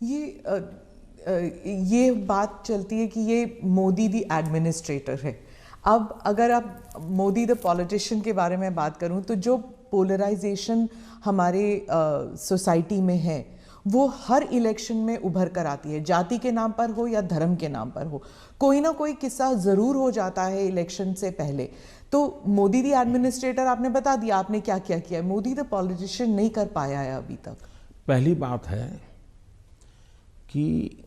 ये ये बात चलती है कि ये मोदी दी एडमिनिस्ट्रेटर है। अब अगर आप मोदी द पॉलिटिशियन के बारे में बात करूं तो जो पोलराइजेशन हमारे सोसाइटी में है वो हर इलेक्शन में उभर कर आती है, जाति के नाम पर हो या धर्म के नाम पर हो। कोई ना कोई किस्सा ज़रूर हो जाता है इलेक्शन से पहले। तो मोदी दी एडमिनिस्ट्रेटर आपने बता दिया आपने क्या क्या किया है, मोदी द पॉलिटिशियन नहीं कर पाया है अभी तक। पहली बात है कि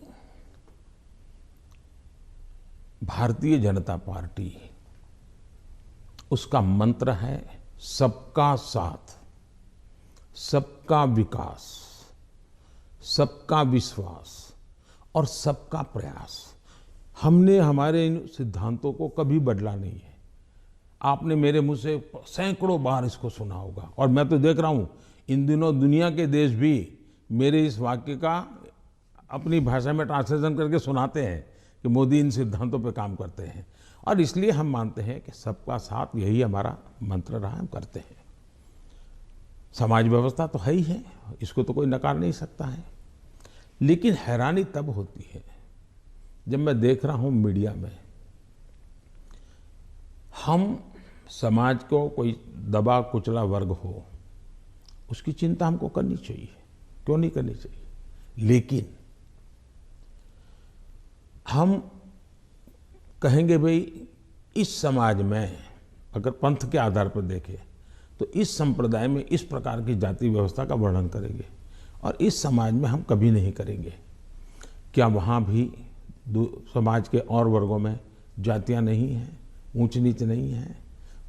भारतीय जनता पार्टी, उसका मंत्र है सबका साथ, सबका विकास, सबका विश्वास और सबका प्रयास। हमने हमारे इन सिद्धांतों को कभी बदला नहीं है। आपने मेरे मुंह से सैकड़ों बार इसको सुना होगा और मैं तो देख रहा हूं इन दिनों दुनिया के देश भी मेरे इस वाक्य का अपनी भाषा में ट्रांसलेशन करके सुनाते हैं कि मोदी इन सिद्धांतों पे काम करते हैं। और इसलिए हम मानते हैं कि सबका साथ यही हमारा मंत्र रहा, हम करते हैं। समाज व्यवस्था तो है ही है, इसको तो कोई नकार नहीं सकता है। लेकिन हैरानी तब होती है जब मैं देख रहा हूं मीडिया में हम समाज को कोई दबा कुचला वर्ग हो उसकी चिंता हमको करनी चाहिए, क्यों नहीं करनी चाहिए। लेकिन हम कहेंगे भाई इस समाज में अगर पंथ के आधार पर देखें तो इस संप्रदाय में इस प्रकार की जाति व्यवस्था का वर्णन करेंगे और इस समाज में हम कभी नहीं करेंगे। क्या वहाँ भी समाज के और वर्गों में जातियाँ नहीं हैं, ऊंच नीच नहीं है,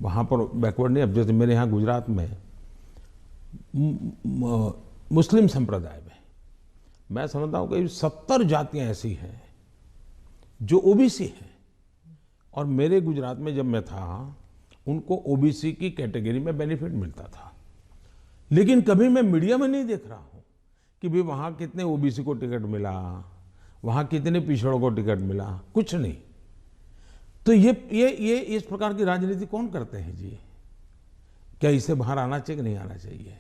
वहाँ पर बैकवर्ड नहीं। अब जैसे मेरे यहाँ गुजरात में मुस्लिम संप्रदाय में मैं समझता हूँ कि 70 जातियाँ ऐसी हैं जो ओबीसी हैं और मेरे गुजरात में जब मैं था उनको ओबीसी की कैटेगरी में बेनिफिट मिलता था। लेकिन कभी मैं मीडिया में नहीं देख रहा हूँ कि भाई वहाँ कितने ओबीसी को टिकट मिला, वहाँ कितने पिछड़ों को टिकट मिला, कुछ नहीं। तो ये इस प्रकार की राजनीति कौन करते हैं जी? क्या इसे बाहर आना चाहिए कि नहीं आना चाहिए?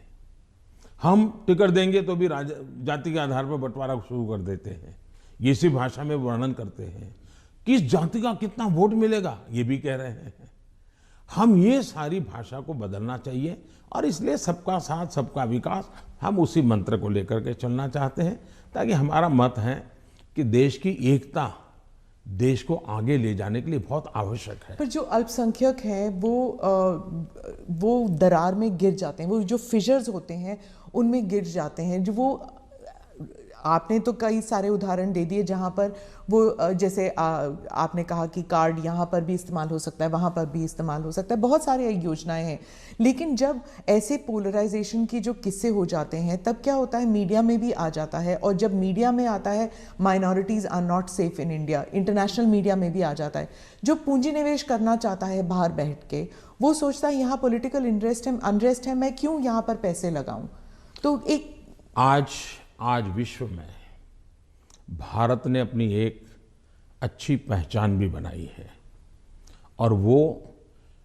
हम टिकट देंगे तो भी जाति के आधार पर बंटवारा शुरू कर देते हैं, ये इसी भाषा में वर्णन करते हैं। किस जाति का कितना वोट मिलेगा ये भी कह रहे हैं। हम ये सारी भाषा को बदलना चाहिए और इसलिए सबका साथ सबका विकास हम उसी मंत्र को लेकर के चलना चाहते हैं, ताकि हमारा मत है कि देश की एकता देश को आगे ले जाने के लिए बहुत आवश्यक है। पर जो अल्पसंख्यक हैं वो दरार में गिर जाते हैं, वो जो फिशर्स होते हैं उनमें गिर जाते हैं। जो वो आपने तो कई सारे उदाहरण दे दिए जहाँ पर वो जैसे आपने कहा कि कार्ड यहाँ पर भी इस्तेमाल हो सकता है, वहाँ पर भी इस्तेमाल हो सकता है, बहुत सारी योजनाएं हैं। लेकिन जब ऐसे पोलराइजेशन की जो किस्से हो जाते हैं तब क्या होता है, मीडिया में भी आ जाता है। और जब मीडिया में आता है minorities are not safe in India, international media में भी आ जाता है। जो पूंजी निवेश करना चाहता है बाहर बैठ के वो सोचता है यहाँ पॉलिटिकल अनरेस्ट है, मैं क्यों यहाँ पर पैसे लगाऊं। तो एक आज विश्व में भारत ने अपनी एक अच्छी पहचान भी बनाई है और वो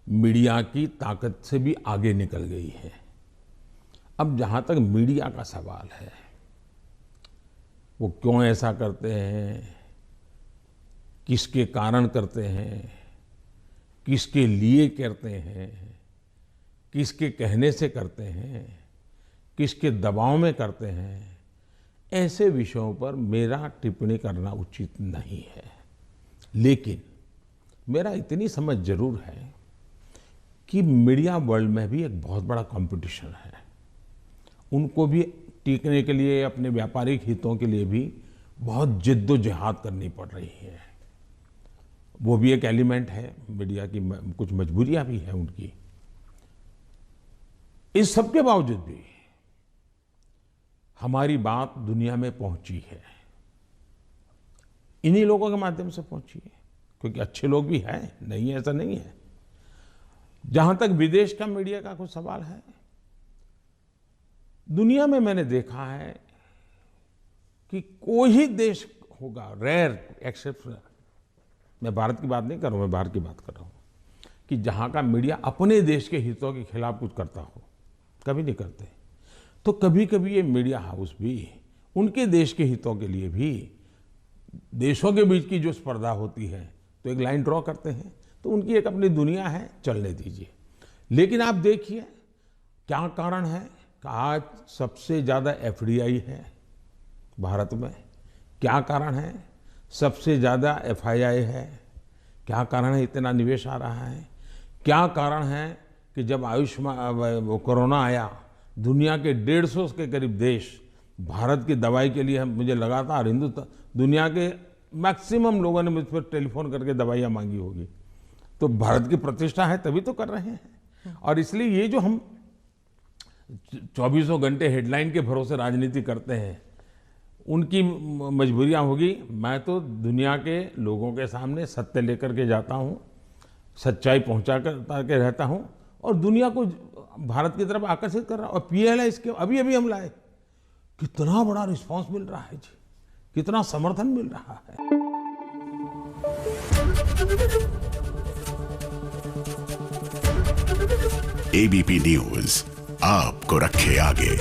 मीडिया की ताकत से भी आगे निकल गई है। अब जहाँ तक मीडिया का सवाल है, वो क्यों ऐसा करते हैं, किसके कारण करते हैं, किसके लिए करते हैं, किसके कहने से करते हैं, किसके दबाव में करते हैं, ऐसे विषयों पर मेरा टिप्पणी करना उचित नहीं है। लेकिन मेरा इतनी समझ जरूर है कि मीडिया वर्ल्ड में भी एक बहुत बड़ा कंपटीशन है। उनको भी टिकने के लिए, अपने व्यापारिक हितों के लिए भी बहुत जिद्दोजहद करनी पड़ रही है। वो भी एक एलिमेंट है मीडिया की, कुछ मजबूरियां भी हैं उनकी। इस सब के बावजूद भी हमारी बात दुनिया में पहुंची है, इन्हीं लोगों के माध्यम से पहुंची है, क्योंकि अच्छे लोग भी हैं, नहीं ऐसा नहीं है। जहां तक विदेश का मीडिया का कुछ सवाल है, दुनिया में मैंने देखा है कि कोई ही देश होगा, रेयर एक्सेप्शन, मैं भारत की बात नहीं कर रहा हूं, मैं बाहर की बात कर रहा हूं, कि जहां का मीडिया अपने देश के हितों के खिलाफ कुछ करता हो। कभी नहीं करते। तो कभी कभी ये मीडिया हाउस भी उनके देश के हितों के लिए भी देशों के बीच की जो स्पर्धा होती है तो एक लाइन ड्रॉ करते हैं, तो उनकी एक अपनी दुनिया है, चलने दीजिए। लेकिन आप देखिए क्या कारण है कि आज सबसे ज़्यादा एफडीआई है भारत में, क्या कारण है सबसे ज़्यादा एफआईआई है, क्या कारण है इतना निवेश आ रहा है, क्या कारण है कि जब आयुष्मान कोरोना आया दुनिया के 150 के करीब देश भारत की दवाई के लिए मुझे लगातार हिंदुस्तान दुनिया के मैक्सिमम लोगों ने मुझ पर टेलीफोन करके दवाइयाँ मांगी होगी। तो भारत की प्रतिष्ठा है तभी तो कर रहे हैं। और इसलिए ये जो हम 24 घंटे हेडलाइन के भरोसे राजनीति करते हैं उनकी मजबूरियां होगी। मैं तो दुनिया के लोगों के सामने सत्य लेकर के जाता हूं, सच्चाई पहुंचा के रहता हूं और दुनिया को भारत की तरफ आकर्षित कर रहा हूं। और पीएलआई इसके अभी अभी हम लाए, कितना बड़ा रिस्पांस मिल रहा है जी, कितना समर्थन मिल रहा है। एबीपी न्यूज़ आपको रखे आगे।